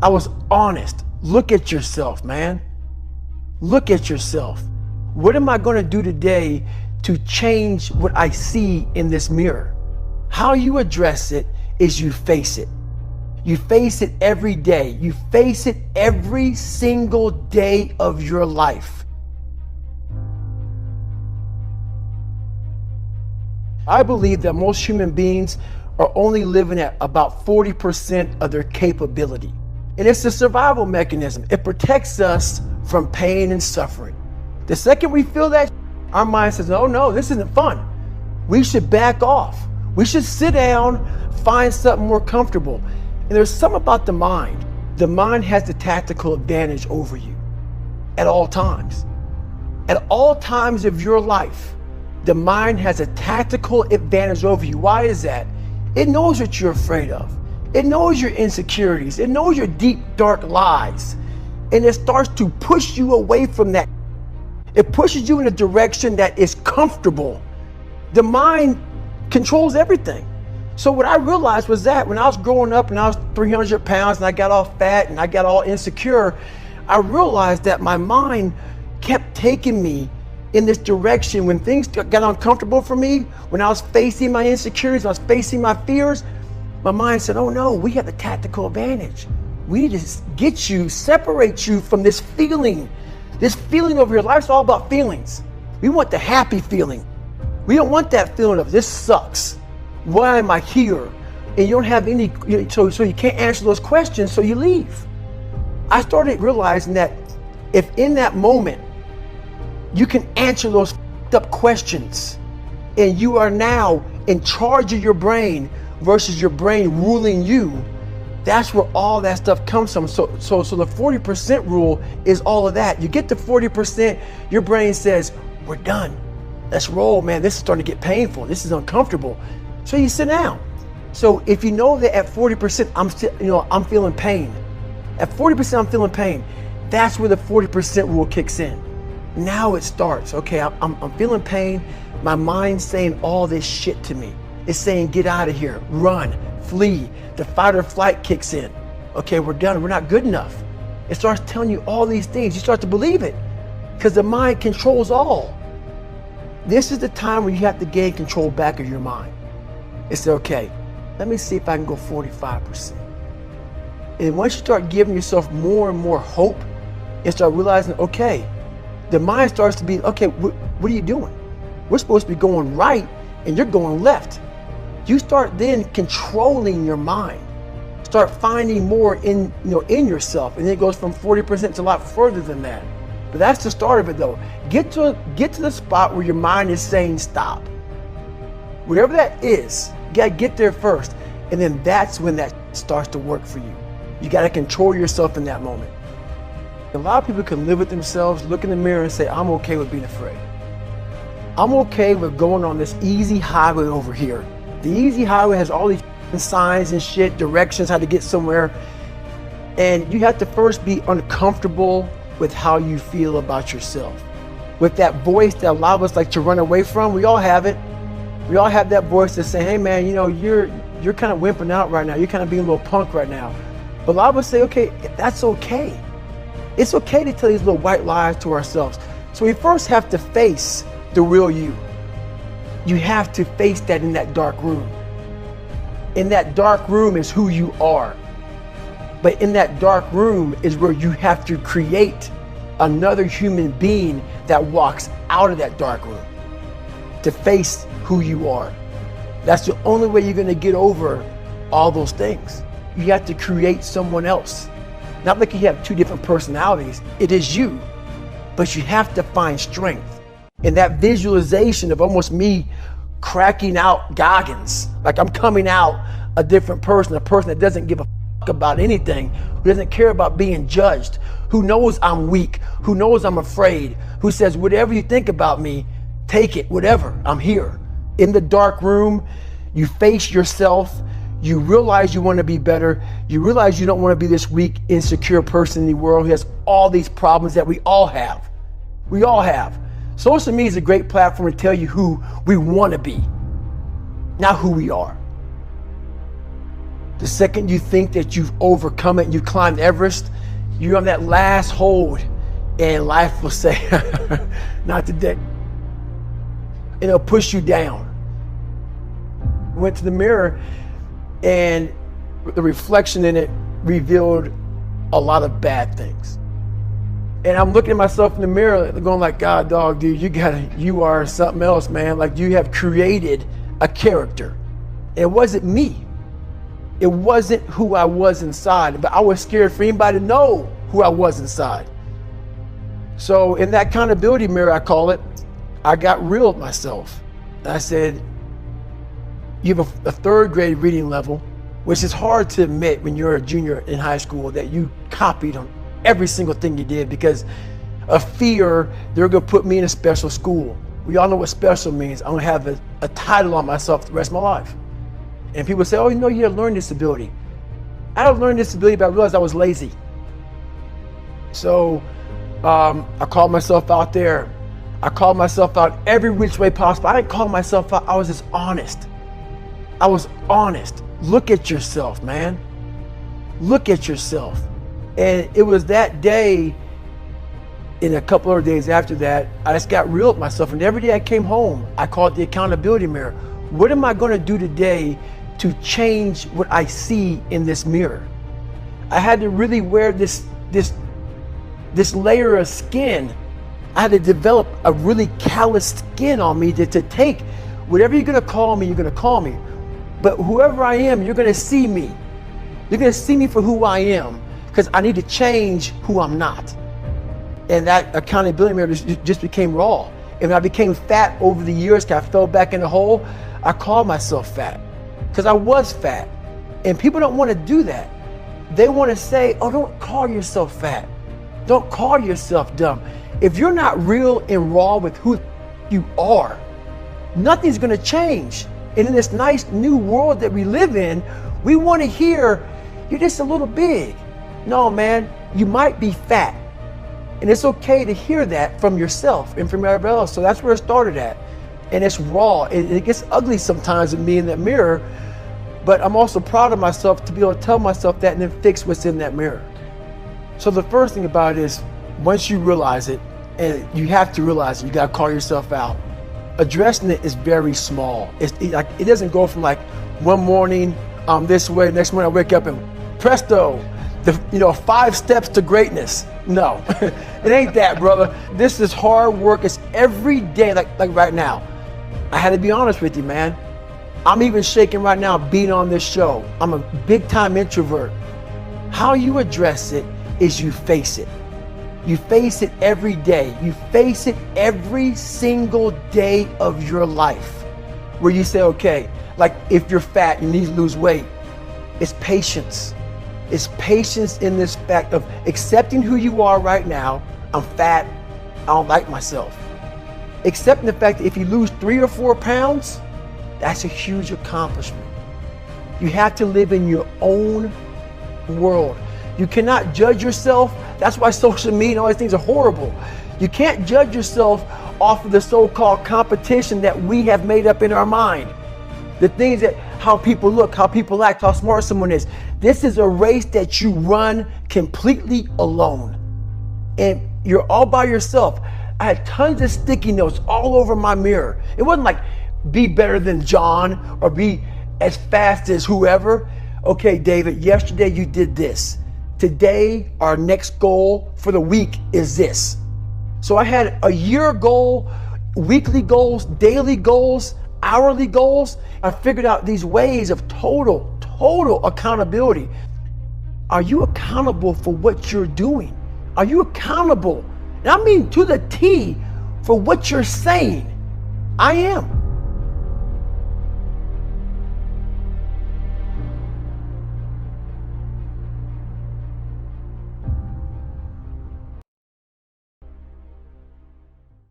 I was honest. Look at yourself, man. Look at yourself. What am I going to do today to change what I see in this mirror? How you address it is you face it. You face it every day. You face it every single day of your life. I believe that most human beings are only living at about 40% of their capability. And it's a survival mechanism. It protects us from pain and suffering. The second we feel that, our mind says, oh no, this isn't fun. We should back off. We should sit down, find something more comfortable. And there's something about the mind. The mind has the tactical advantage over you at all times. At all times of your life, the mind has a tactical advantage over you. Why is that? It knows what you're afraid of. It knows your insecurities. It knows your deep, dark lies. And it starts to push you away from that. It pushes you in a direction that is comfortable. The mind controls everything. So what I realized was that when I was growing up and I was 300 pounds and I got all fat and I got all insecure, I realized that my mind kept taking me in this direction. When things got uncomfortable for me, when I was facing my insecurities, I was facing my fears, my mind said, oh no, we have the tactical advantage. We need to get you, separate you from this feeling. This feeling of your life's all about feelings. We want the happy feeling. We don't want that feeling of this sucks. Why am I here? And you don't have any, so you can't answer those questions, so you leave. I started realizing that if in that moment you can answer those up questions and you are now in charge of your brain versus your brain ruling you, that's where all that stuff comes from. So the 40% rule is all of that. You get to 40%, your brain says, we're done. Let's roll, man. This is starting to get painful. This is uncomfortable. So you sit down. So if you know that at 40%, I'm feeling pain. At 40%, I'm feeling pain. That's where the 40% rule kicks in. Now it starts. Okay, I'm feeling pain. My mind's saying all this shit to me. It's saying, get out of here, run, flee. The fight or flight kicks in. Okay, we're done. We're not good enough. It starts telling you all these things. You start to believe it because the mind controls all. This is the time where you have to gain control back of your mind. It's okay, let me see if I can go 45%. And once you start giving yourself more and more hope and start realizing, okay, the mind starts to be, okay, what are you doing? We're supposed to be going right and you're going left. You start then controlling your mind. Start finding more in yourself, and then it goes from 40% to a lot further than that. But that's the start of it though. Get to the spot where your mind is saying stop. Whatever that is, you gotta get there first. And then that's when that starts to work for you. You gotta control yourself in that moment. A lot of people can live with themselves, look in the mirror and say, I'm okay with being afraid. I'm okay with going on this easy highway over here. The easy highway has all these signs and shit, directions, how to get somewhere. And you have to first be uncomfortable with how you feel about yourself. With that voice that a lot of us like to run away from, we all have it. We all have that voice that say, hey man, you're kind of wimping out right now. You're kind of being a little punk right now. But a lot of us say, okay, that's okay. It's okay to tell these little white lies to ourselves. So we first have to face the real you. You have to face that in that dark room. In that dark room is who you are. But in that dark room is where you have to create another human being that walks out of that dark room to face who you are. That's the only way you're going to get over all those things. You have to create someone else. Not like you have two different personalities. It is you. But you have to find strength. And that visualization of almost me cracking out GOGINS, like I'm coming out a different person, a person that doesn't give a fuck about anything, who doesn't care about being judged, who knows I'm weak, who knows I'm afraid, who says, whatever you think about me, take it, whatever, I'm here. In the dark room, you face yourself, you realize you want to be better, you realize you don't want to be this weak, insecure person in the world who has all these problems that we all have. We all have. Social media is a great platform to tell you who we want to be, not who we are. The second you think that you've overcome it and you climbed Everest, you're on that last hold, and life will say, not today. And it'll push you down. I went to the mirror, and the reflection in it revealed a lot of bad things. And I'm looking at myself in the mirror going like, God, dog, dude, you are something else, man. Like, you have created a character. It wasn't me. It wasn't who I was inside, but I was scared for anybody to know who I was inside. So in that accountability mirror, I call it, I got real with myself. And I said, you have a third grade reading level, which is hard to admit when you're a junior in high school that you copied on every single thing you did because of fear they're gonna put me in a special school. We all know what special means. I'm gonna have a title on myself the rest of my life. And people say, oh, you know, you have a learning disability. I had a learning disability, but I realized I was lazy. So I called myself out there. I called myself out every which way possible. I didn't call myself out, I was just honest. I was honest. Look at yourself, man. Look at yourself. And it was that day, in a couple of days after that, I just got real with myself. And every day I came home, I called it the accountability mirror. What am I going to do today to change what I see in this mirror? I had to really wear this layer of skin. I had to develop a really calloused skin on me to take whatever you're going to call me, you're going to call me. But whoever I am, you're going to see me. You're going to see me for who I am, because I need to change who I'm not. And that accountability mirror just became raw. And when I became fat over the years, because I fell back in the hole, I called myself fat because I was fat. And people don't want to do that. They want to say, oh, don't call yourself fat. Don't call yourself dumb. If you're not real and raw with who you are, nothing's going to change. And in this nice new world that we live in, we want to hear, you're just a little big. No, man, you might be fat. And it's okay to hear that from yourself and from everybody else. So that's where it started at. And it's raw. It gets ugly sometimes with me in that mirror. But I'm also proud of myself to be able to tell myself that and then fix what's in that mirror. So the first thing about it is, once you realize it, and you have to realize it, you got to call yourself out. Addressing it is very small. It doesn't go from like one morning I'm this way, next morning I wake up and presto, 5 steps to greatness. No, it ain't that, brother. This is hard work. It's every day, like right now. I had to be honest with you, man. I'm even shaking right now being on this show. I'm a big time introvert. How you address it is you face it. You face it every day. You face it every single day of your life, where you say, okay, like if you're fat, you need to lose weight. It's patience. It's patience in this fact of accepting who you are right now. I'm fat. I don't like myself. Accepting the fact that if you lose 3 or 4 pounds, that's a huge accomplishment. You have to live in your own world. You cannot judge yourself. That's why social media and all these things are horrible. You can't judge yourself off of the so-called competition that we have made up in our mind. The things that, how people look, how people act, how smart someone is. This is a race that you run completely alone. And you're all by yourself. I had tons of sticky notes all over my mirror. It wasn't like, be better than John or be as fast as whoever. Okay, David, yesterday you did this. Today, our next goal for the week is this. So I had a year goal, weekly goals, daily goals, hourly goals. I figured out these ways of total accountability. Are you accountable for what you're doing? Are you accountable? And I mean to the T for what you're saying. I am.